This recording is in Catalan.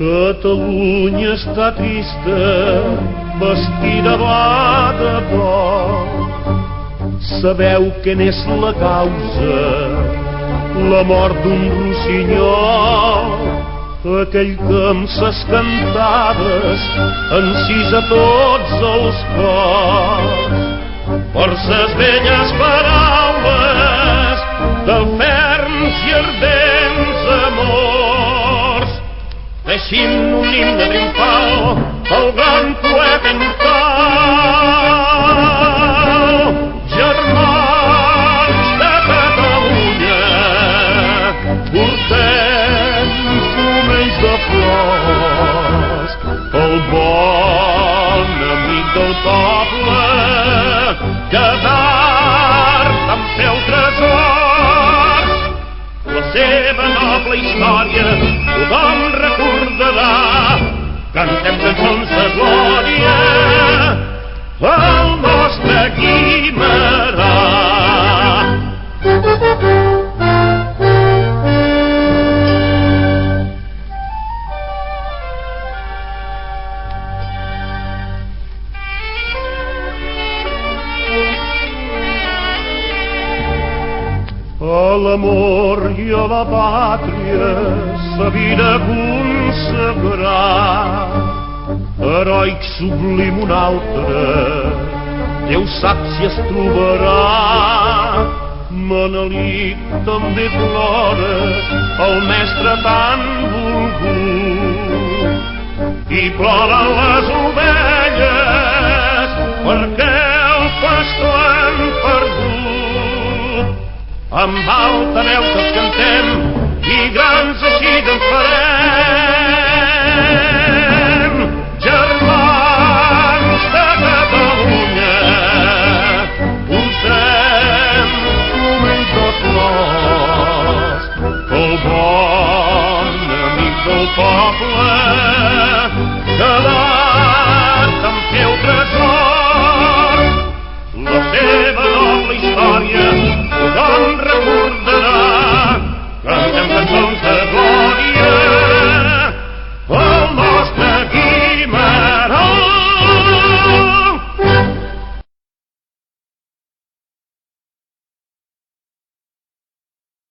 Catalunya està trista, vestida va de blanc. Sabeu que n'és la causa? La mort d'un rossinyol, aquell que amb ses cantades encisa tots els cors. Per ses velles paraules de ferms i ardents amors, deixin un himne triomfal al gran poeta immortal. Germans de Catalunya, portem fumells de flors, el bon amic del poble que d'art en feu tresors. La seva noble història tothom recordarà. Cantem cançons de glòria al nostre Guimerà. A l'amor i a la pàtria sa vida consagrar, heroic sublim un altre, Déu sap si es trobarà. Manelic també plora, el mestre tan volgut, i ploren les ovelles perquè el pastor han perdut. Amb alta veu que els cantem i grans així en farem. Germans de Catalunya, posem fumells de flors, el bon amic del poble que d'art en feu tresor. La seva noble història tothom recordarà. Cantem cançons de glòria